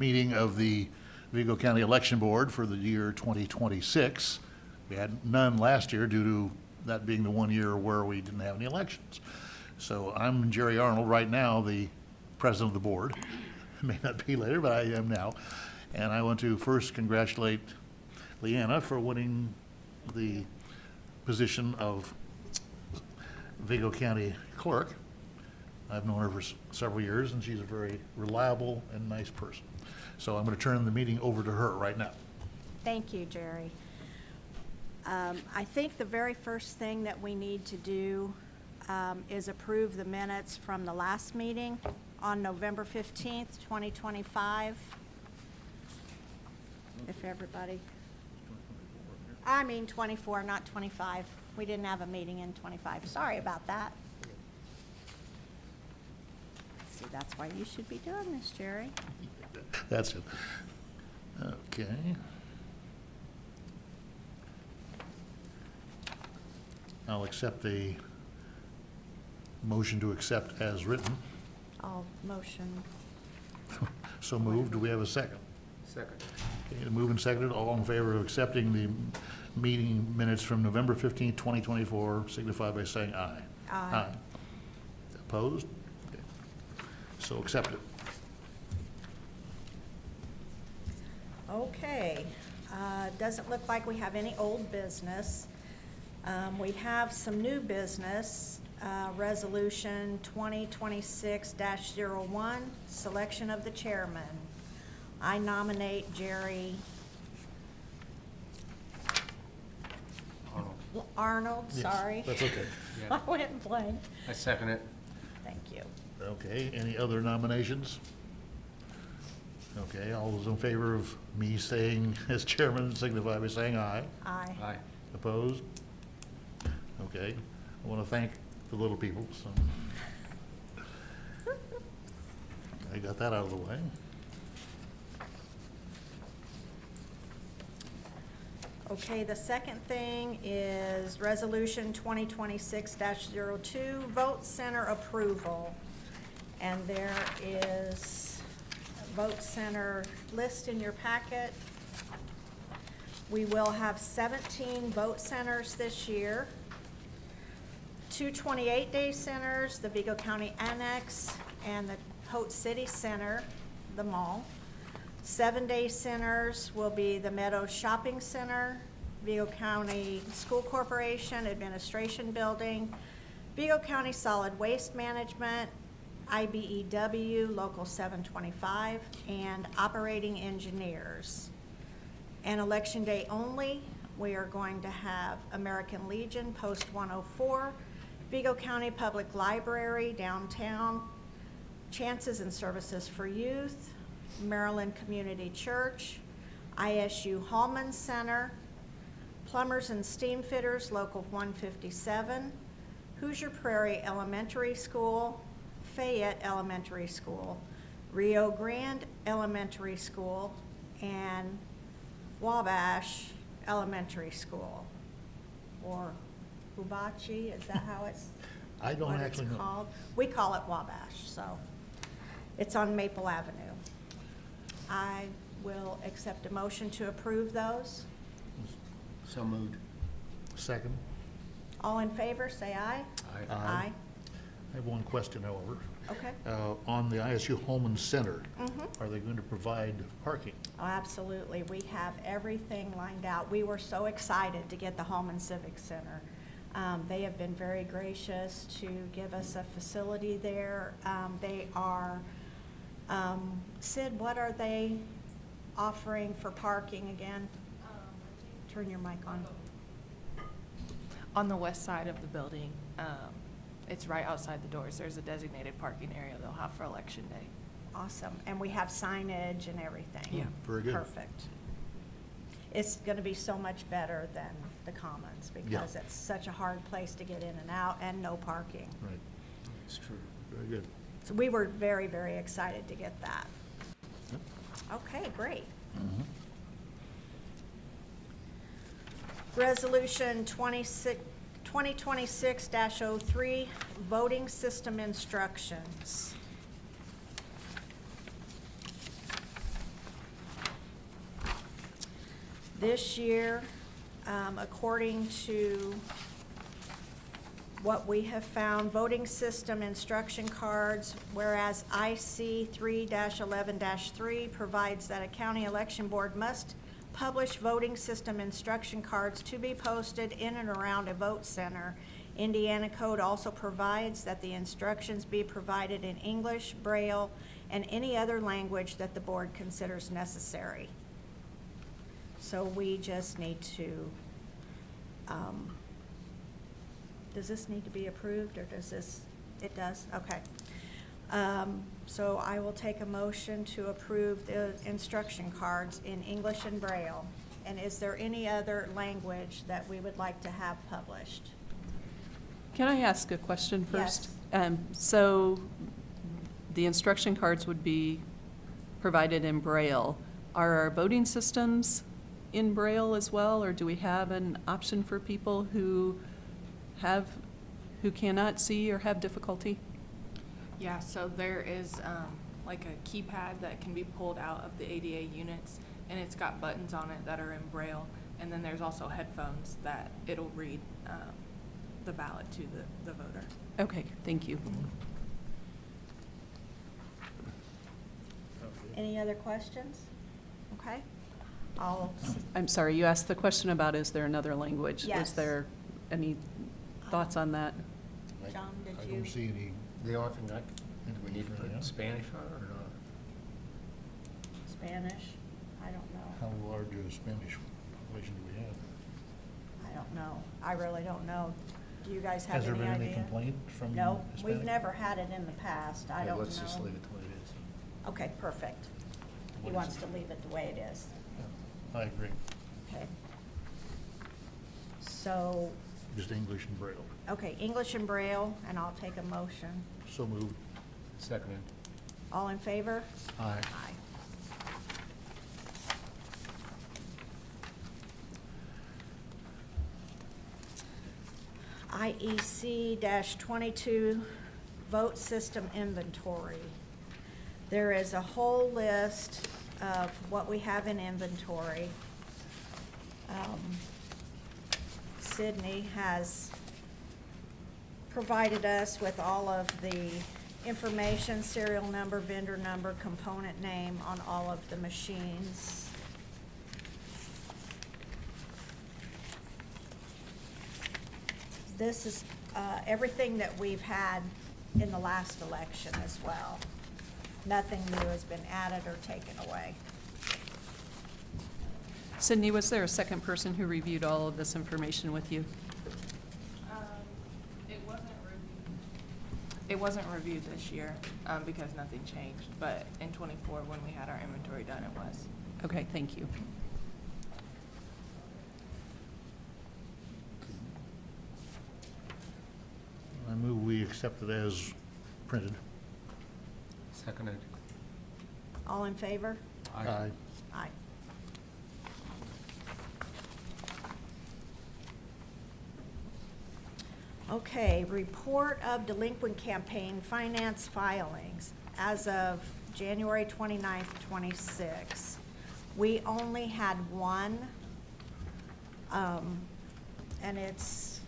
meeting of the Vigo County Election Board for the year 2026. We had none last year due to that being the one year where we didn't have any elections. So I'm Jerry Arnold, right now the president of the board. May not be later, but I am now. And I want to first congratulate Leanna for winning the position of Vigo County Clerk. I've known her for several years, and she's a very reliable and nice person. So I'm going to turn the meeting over to her right now. Thank you, Jerry. I think the very first thing that we need to do is approve the minutes from the last meeting on November 15th, 2025. If everybody, I mean 24, not 25. We didn't have a meeting in 25. Sorry about that. See, that's why you should be doing this, Jerry. That's it. Okay. I'll accept the motion to accept as written. I'll motion. So moved. Do we have a second? Second. Okay, moved and seconded. All in favor of accepting the meeting minutes from November 15th, 2024, signify by saying aye. Aye. Opposed? Okay. So accepted. Okay, doesn't look like we have any old business. We have some new business, Resolution 2026-01, selection of the chairman. I nominate Jerry Arnold, Yes, sorry. that's okay. I went blank. I second it. Thank you. Okay, any other nominations? Okay, all those in favor of me staying as chairman signify by saying aye. Aye. Aye. Opposed? Okay, I want to thank the little people, so. I got that out of the way. Okay, the second thing is Resolution 2026-02, Vote Center approval. And there is a Vote Center list in your packet. We will have 17 vote centers this year. 2 28-day centers, the Vigo County Annex and the Haute City Center, the mall. 7-day centers will be the Meadows Shopping Center, Vigo County School Corporation Administration Building, Vigo County Solid Waste Management, IBEW Local 725, and Operating Engineers. And election day only, we are going to have American Legion Post 104, Vigo County Public Library downtown, Chances and Services for Youth, Maryland Community Church, ISU Hallman Center, Plumbers and Steam Fitters Local 157, Hoosier Prairie Elementary School, Fayette Elementary School, Rio Grande Elementary School, and Wabash Elementary School, or Hubachi, is that how it's? I don't what actually it's know. called? We call it Wabash, so it's on Maple Avenue. I will accept a motion to approve those. So moved. Second. All in favor, say aye. Aye. Aye. I have one question, however. Okay. On the ISU Holman Center, Mhm. are they going to provide parking? Oh, absolutely. We have everything lined out. We were so excited to get the Holman Civic Center. They have been very gracious to give us a facility there. They are, Sid, what are they offering for parking again? Turn your mic on. On the west side of the building, it's right outside the doors. There's a designated parking area they'll have for election day. Awesome. And we have signage and everything. Yeah. Very good. Perfect. It's going to be so much better than the Commons because it's such a hard place to get in and out and no parking. Right, It's true. very good. So we were very, very excited to get that. Yep. Okay, great. Mhm. Resolution 2026-03, voting system instructions. This year, according to what we have found, voting system instruction cards, whereas IC 3-11-3 provides that a county election board must publish voting system instruction cards to be posted in and around a vote center. Indiana code also provides that the instructions be provided in English, Braille, and any other language that the board considers necessary. So we just need to, does this need to be approved, or does this, it does? Okay. So I will take a motion to approve the instruction cards in English and Braille. And is there any other language that we would like to have published? Can I ask a question first? So the instruction cards would be provided in Braille. Are our voting systems in Braille as well, or do we have an option for people who cannot see or have difficulty? Yeah, so there is like a keypad that can be pulled out of the ADA units, and it's got buttons on it that are in Braille. And then there's also headphones that it'll read the ballot to the voter. Okay, thank you. Any other questions? Okay. I'm sorry, you asked the question about is there another language? Yes. Was there any thoughts on that? John, did I you? don't see any. The only thing do we need to Yeah. put Spanish on it or not? Spanish? I don't know. How large a Spanish population do we have? I don't know. I really don't know. Do you guys have Has there any been idea? any complaint from No, we've Hispanic? never had it in the past. I Okay, don't know. let's just leave it the way it is. Okay, perfect. He What is wants it? to leave it the way it is. I agree. Okay. So, Just English and Braille. okay, English and Braille, and I'll take a motion. So moved. Seconded. All in favor? Aye. Aye. IEC-22 vote system inventory. There is a whole list of what we have in inventory. Sydney has provided us with all of the information, serial number, vendor number, component name on all of the machines. This is everything that we've had in the last election as well. Nothing new has been added or taken away. Sydney, was there a second person who reviewed all of this information with you? It wasn't reviewed this year because nothing changed, but in '24, when we had our inventory done, it was. Okay, thank you. I move we accept it as printed. Seconded. All in favor? Aye. Aye. Okay, report of delinquent campaign finance filings as of January 29th, 26. We only had one, and it's,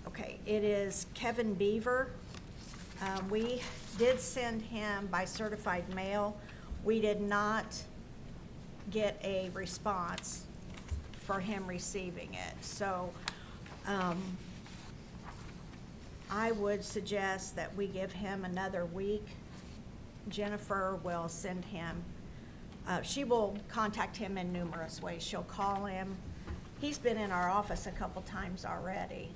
okay, it is Kevin Beaver. We did send him by certified mail. We did not get a response for him receiving it. So I would suggest that we give him another week. Jennifer will send him, she will contact him in numerous ways. She'll call him. He's been in our office a couple times already.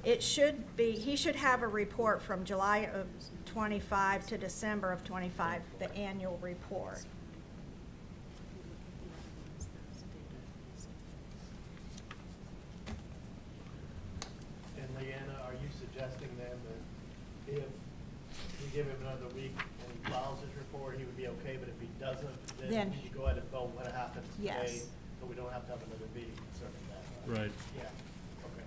It should be, he should have a report from July of 25 to December of 25, the annual report. And Leanna, are you suggesting then that if we give him another week and he files his report, he would be okay, but if he doesn't, Then- then you go ahead and vote what happens today? Yes. So we don't have to have another meeting concerning that? Right. Yeah, okay.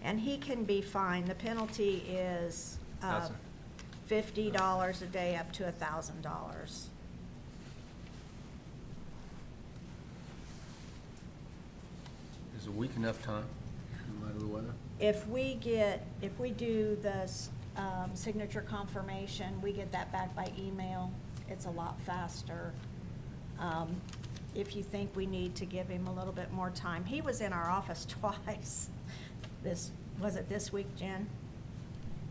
And he can be fined. The penalty is $1,000. $50 a day up to $1,000. Is a week enough time, no matter the weather? If we do the signature confirmation, we get that back by email. It's a lot faster. If you think we need to give him a little bit more time. He was in our office twice. Was it this week, Jen?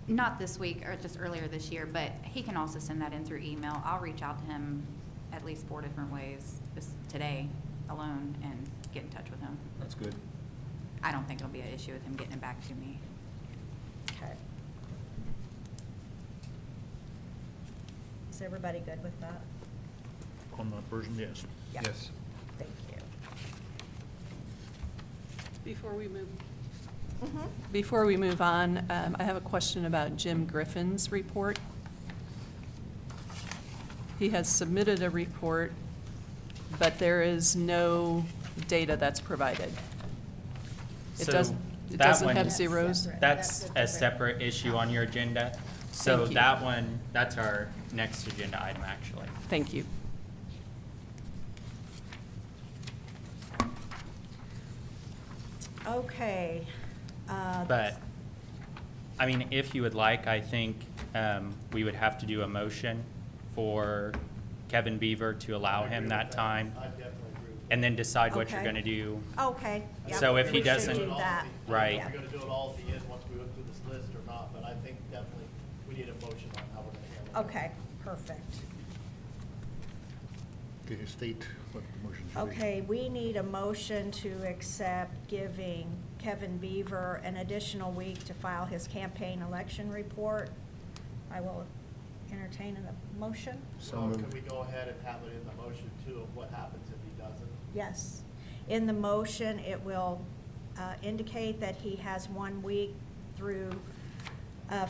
Not this week, or just earlier this year, but he can also send that in through email. I'll reach out to him at least 4 different ways today alone and get in touch with him. That's good. I don't think it'll be an issue with him getting it back to me. Okay. Is everybody good with that? On that version, yes. Yeah. Yes. Thank you. Before we move. Mhm. Before we move on, I have a question about Jim Griffin's report. He has submitted a report, but there is no data that's provided. It So doesn't, it that doesn't one- have That's zeros? separate. That's a different- separate issue on your agenda. So Thank you. that one, that's our next agenda item, actually. Thank you. Okay. But, I mean, if you would like, I think we would have to do a motion for Kevin Beaver to allow him that time, I definitely agree with that. and then decide what you're Okay. gonna do. Okay. yep, So if he we should doesn't- do that. Right. We're gonna do it all at the end, once we look through this list or not, but I think definitely we need a motion on how we're gonna handle it. Okay, perfect. Okay, state what the motion should be. Okay, we need a motion to accept giving Kevin Beaver an additional week to file his campaign election report. I will entertain a motion. So So moved. can we go ahead and have it in the motion too, of what happens if he doesn't? Yes. In the motion, it will indicate that he has 1 week through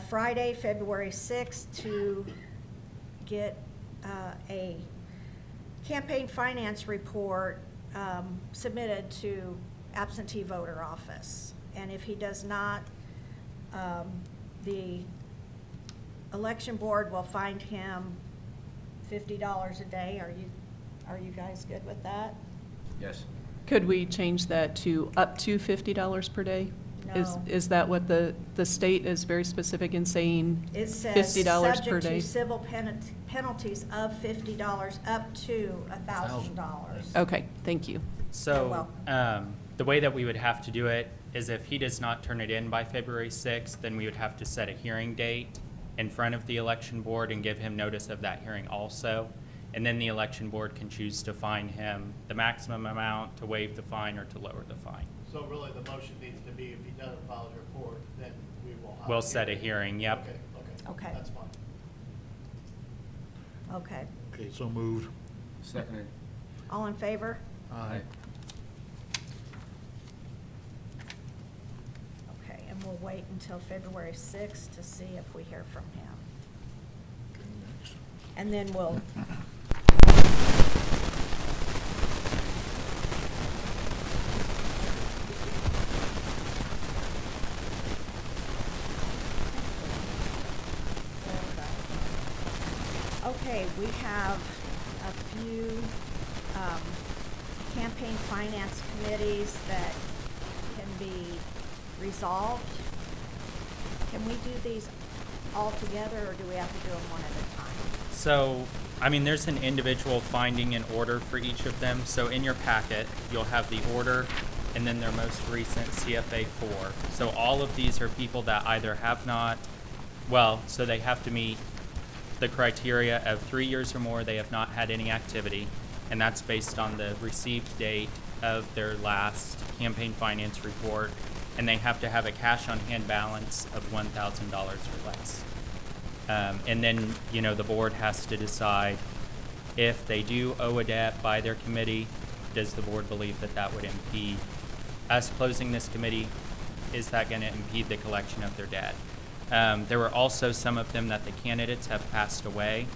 Friday, February 6th, to get a campaign finance report submitted to absentee voter office. And if he does not, the election board will fine him $50 a day. Are you guys good with that? Yes. Could we change that to up to $50 per day? No. Is that what the state is very specific in saying? It says, $50 per subject day? to civil penalties of $50 up to $1,000. Okay, thank you. So, welcome. the way that we would have to do it is if he does not turn it in by February 6th, then we would have to set a hearing date in front of the election board and give him notice of that hearing also. And then the election board can choose to fine him the maximum amount, to waive the fine, or to lower the fine. So really, the motion needs to be, if he doesn't file his report, then we will have. We'll set a hearing, yep. Okay, Okay. that's fine. Okay. Okay, so moved. Seconded. All in favor? Aye. Okay, and we'll wait until February 6th to see if we hear from him. Okay, next. And then we'll, okay, we have a few campaign finance committees that can be resolved. Can we do these all together, or do we have to do them one at a time? So, I mean, there's an individual finding and order for each of them. So in your packet, you'll have the order and then their most recent CFA 4. So all of these are people that either have not, well, so they have to meet the criteria of 3 years or more, they have not had any activity, and that's based on the received date of their last campaign finance report, and they have to have a cash on hand balance of $1,000 or less. And then, you know, the board has to decide if they do owe a debt by their committee, does the board believe that that would impede us closing this committee? Is that going to impede the collection of their debt? There were also some of them that the candidates have passed away.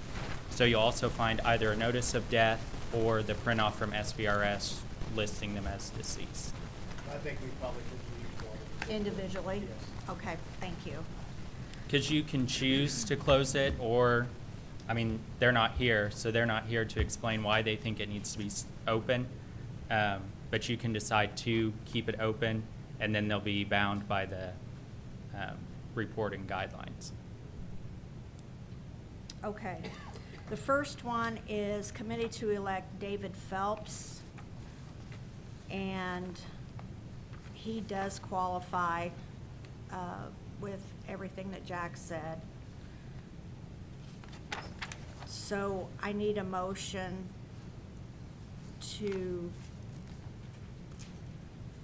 So you'll also find either a notice of death or the print off from SVRS listing them as deceased. I think we probably should do each one. Individually? Yes. Okay, thank you. Because you can choose to close it, or, I mean, they're not here, so they're not here to explain why they think it needs to be open. But you can decide to keep it open, and then they'll be bound by the reporting guidelines. Okay. The first one is committee to elect David Phelps. And he does qualify with everything that Jack said. So I need a motion to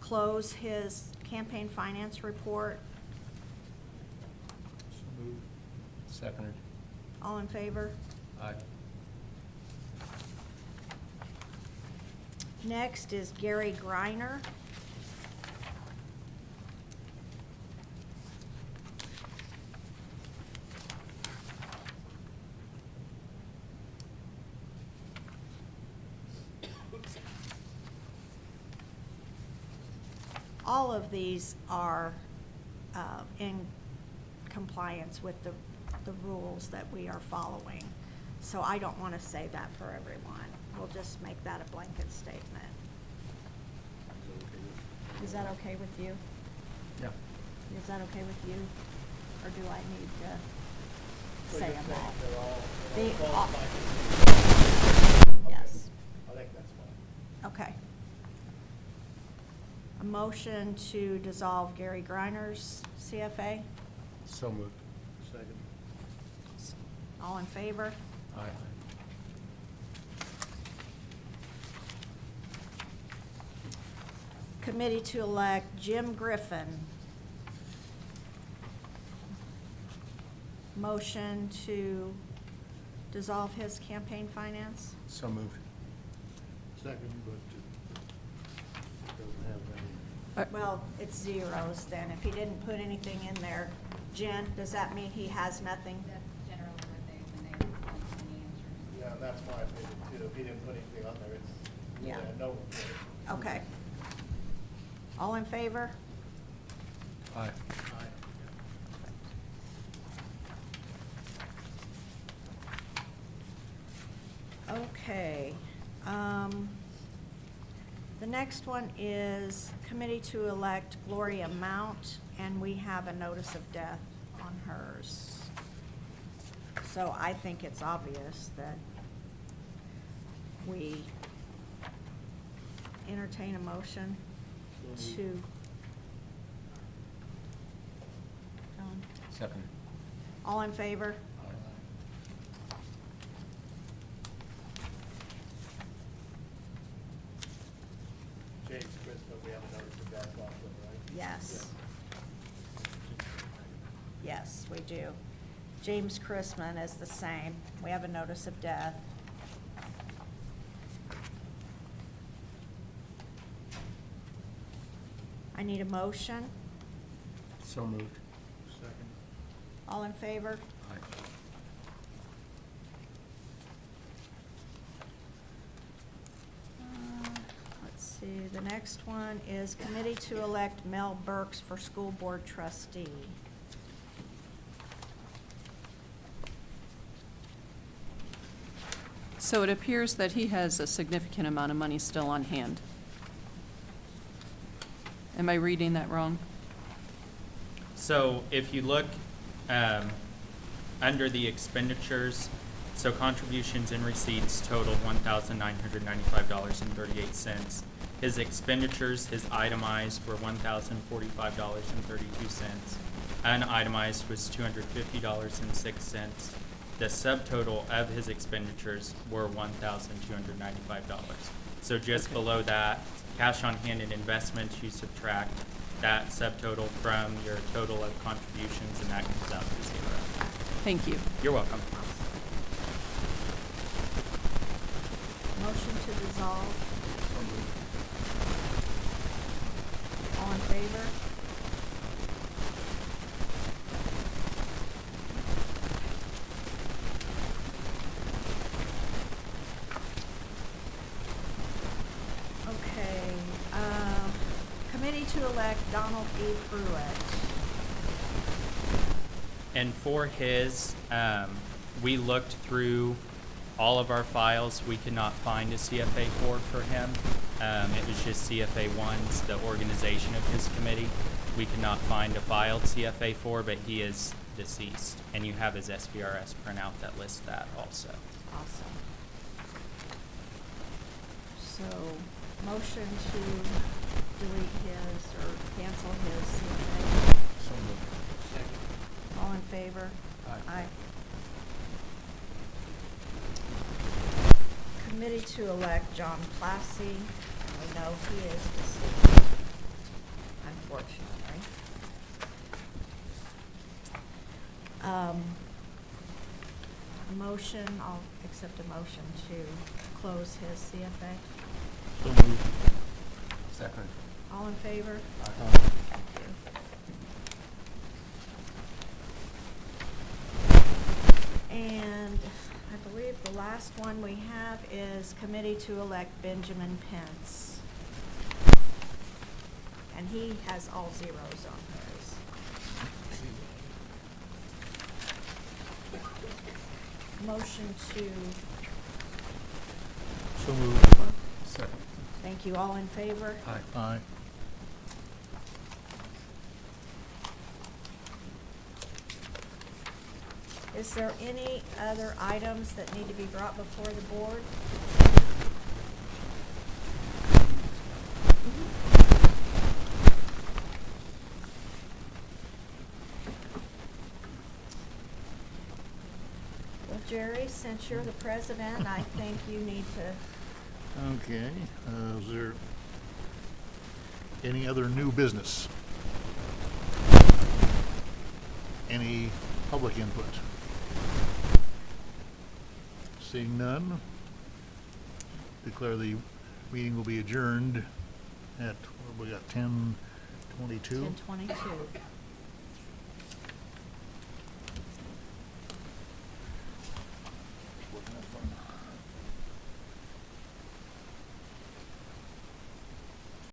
close his campaign finance report. Seconded. All in favor? Aye. Next is Gary Griner. All of these are in compliance with the rules that we are following. So I don't want to say that for everyone. We'll just make that a blanket statement. Is that okay with you? Yeah. Is that okay with you? Or do I need to So say you're them saying all? they're all They qualified? Yes. I think that's fine. Okay. A motion to dissolve Gary Griner's CFA. So moved. Second. All in favor? Aye. Committee to elect Jim Griffin. Motion to dissolve his campaign finance. So moved. Second, but doesn't have any. Well, it's zeros then. If he didn't put anything in there, Jen, does that mean he has nothing? That's generally what they, when they want any answers. Yeah, and that's my opinion too. If he didn't put anything on there, it's, Yeah. no report. Okay. All in favor? Aye. Okay. The next one is committee to elect Gloria Mount, and we have a notice of death on hers. So I think it's obvious that we entertain a motion to. John? Seconded. All in favor? James Christopher, we have a notice of death also, right? Yes. Yes, we do. James Chrisman is the same. We have a notice of death. I need a motion. So moved. Second. All in favor? Aye. Let's see, the next one is committee to elect Mel Burks for school board trustee. So it appears that he has a significant amount of money still on hand. Am I reading that wrong? So if you look under the expenditures, so contributions and receipts totaled $1,995.38. His expenditures, his itemized, were $1,045.32. Unitemized was $250.06. The subtotal of his expenditures were $1,295. So just Okay. below that, cash on hand and investments, you subtract that subtotal from your total of contributions, and that comes out to zero. Thank you. You're welcome. Motion to dissolve. So moved. All in favor? Okay, committee to elect Donald E. Pruitt. And for his, we looked through all of our files. We could not find a CFA 4 for him. It was just CFA 1s, the organization of his committee. We could not find a filed CFA 4, but he is deceased. And you have his SVRS printout that lists that also. Awesome. So, motion to delete his or cancel his CFA. So moved. Second. All in favor? Aye. Committee to elect John Plassey. We know he is deceased, unfortunately. A motion, I'll accept a motion to close his CFA. So moved. Second. All in favor? Aye. Thank you. And I believe the last one we have is committee to elect Benjamin Pence. And he has all zeros on his. Motion to, So moved. Second. thank you, all in favor? Aye. Aye. Is there any other items that need to be brought before the board? Well, Jerry, since you're the president, I think you need to, Okay, is there any other new business? Any public input? Seeing none, declare the meeting will be adjourned at, what have we got, 10:22? 10:22.